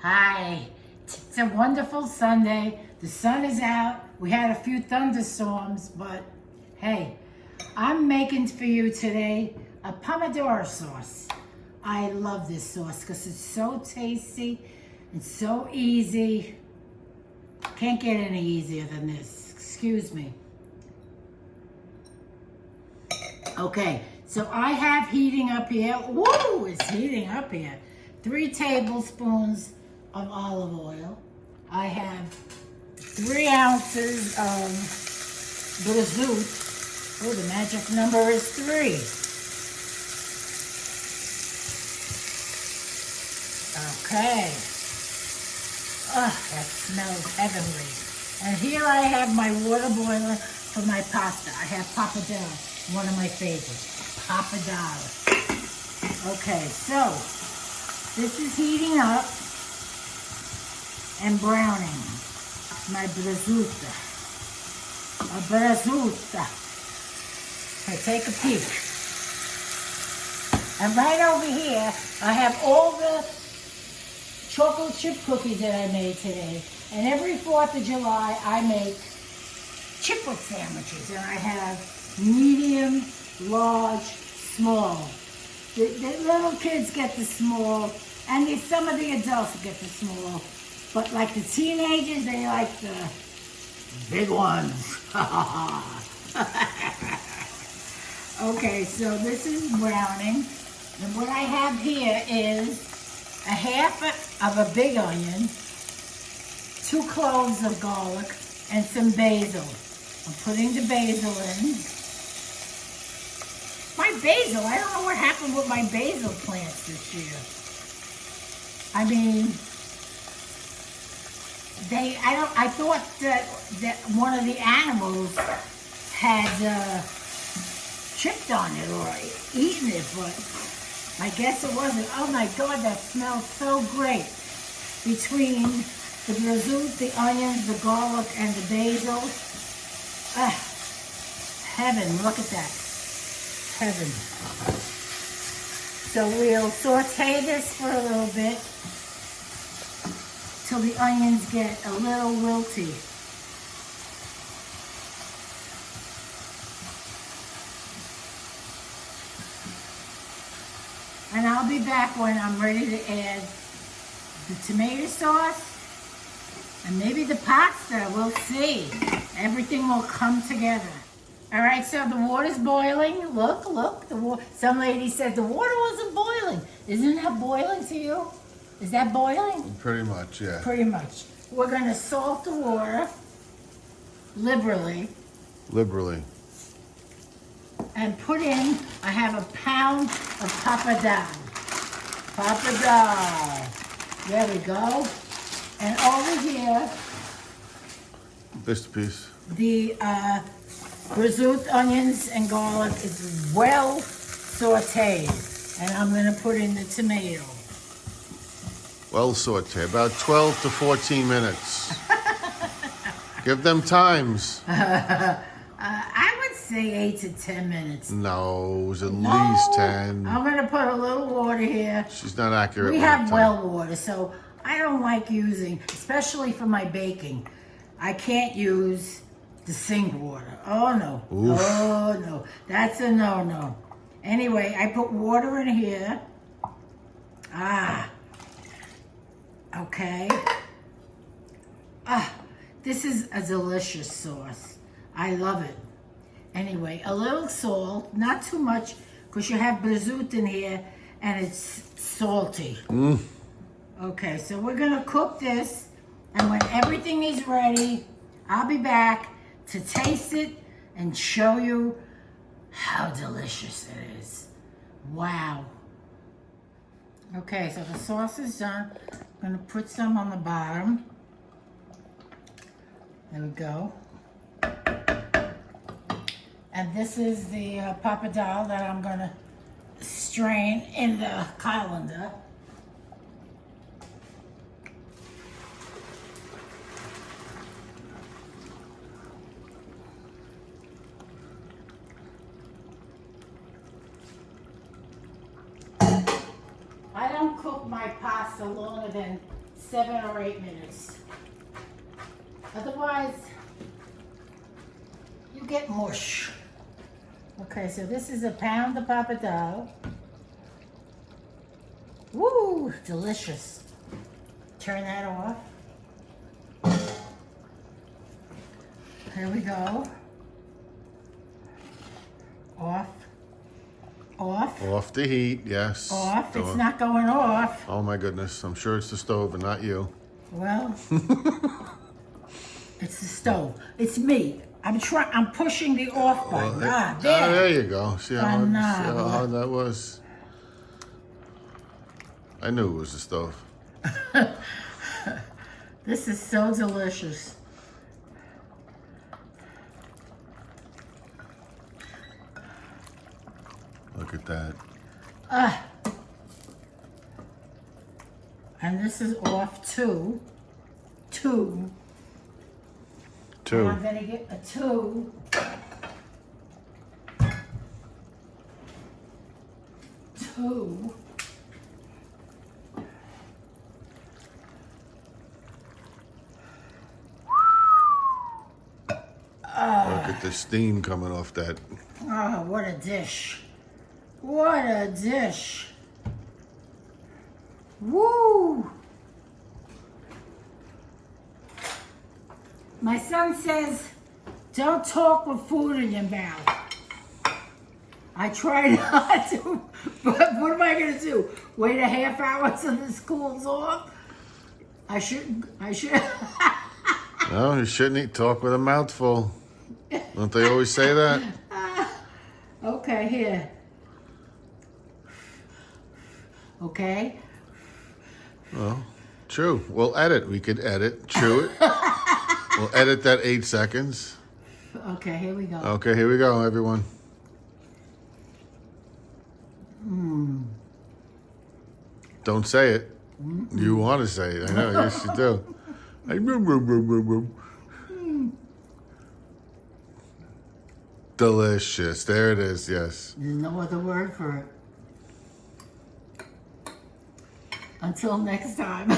Hi, it's a wonderful Sunday. The sun is out. We had a few thunderstorms, but hey, I'm making for you today a Pomodoro sauce. I love this sauce because it's so tasty and so easy. Can't get any easier than this. Excuse me. Okay, so I have heating up here. Woo, it's heating up here. 3 tablespoons of olive oil. I have 3 ounces of prosciutto. Oh, the magic number is 3. Okay. Oh, that smells heavenly. And here I have my water boiler for my pasta. I have pappardelle, one of my favorites. Pappardelle. Okay, so this is heating up and browning. My prosciutto. A prosciutto. Okay, take a peek. And right over here, I have all the chocolate chip cookies that I made today. And every 4th of July, I make chiplet sandwiches. And I have medium, large, small. The little kids get the small, and some of the adults get the small. But like the teenagers, they like the big ones. Okay, so this is browning. And what I have here is a half of a big onion, 2 cloves of garlic, and some basil. I'm putting the basil in. My basil, I don't know what happened with my basil plants this year. I mean, I thought that one of the animals had chipped on it or eaten it, but I guess it wasn't. Oh my God, that smells so great. Between the prosciutto, the onions, the garlic, and the basil. Heaven, look at that. Heaven. So we'll saute this for a little bit till the onions get a little wilty. And I'll be back when I'm ready to add the tomato sauce and maybe the pasta. We'll see. Everything will come together. All right, so the water's boiling. Look, some lady said the water wasn't boiling. Isn't that boiling to you? Is that boiling? Pretty much, yeah. Pretty much. We're going to salt the water liberally. Liberally. And put in, I have a pound of pappardelle. Pappardelle. There we go. And over here, This piece. the prosciutto, onions, and garlic is well sauteed. And I'm going to put in the tomato. Well sauteed. About 12 to 14 minutes. Give them times. I would say 8 to 10 minutes. No, it was at least 10. I'm going to put a little water here. She's not accurate. We with have the well water, so I don't like using, especially for my baking. I can't use the sink water. Oh no. Oof. Oh no. That's a no-no. Anyway, I put water in here. Okay. This is a delicious sauce. I love it. Anyway, a little salt, not too much, because you have prosciutto in here, and it's salty. Okay, so we're gonna cook this, and when everything is ready, I'll be back to taste it and show you how delicious it is. Wow. Okay, so the sauce is done. I'm gonna put some on the bottom. There we go. And this is the pappardelle that I'm gonna strain in the colander. I don't cook my pasta longer than 7 or 8 minutes. Otherwise, you get mush. Okay, so this is a pound of pappardelle. Woo, delicious. Turn that off. Here we go. Off. Off. Off the heat, yes. Off. It's not going off. Oh my goodness, I'm sure it's the stove and not you. Well, it's the stove. It's me. I'm pushing the off button. There. There you go. See how Phenomenal. hard that was? I knew it was the stove. This is so delicious. Look at that. And this is off too. Two. Two. And I'm gonna get a 2. Two. Look at the steam coming off that. Oh, what a dish. What a dish. Woo! My son says, don't talk with food in your mouth. I try not to, but what am I going to do? Wait a half hour till this cools off? I should. No, you shouldn't eat. Talk with a mouthful. Don't they always say that? Okay, here. Okay. Well, true. We'll edit. We could edit. Chew it. We'll edit that 8 seconds. Okay, here we go. Okay, here we go, everyone. Don't say it. You want to say it. I know. Yes, you do. Delicious. There it is. Yes. There's no other word for it. Until next time.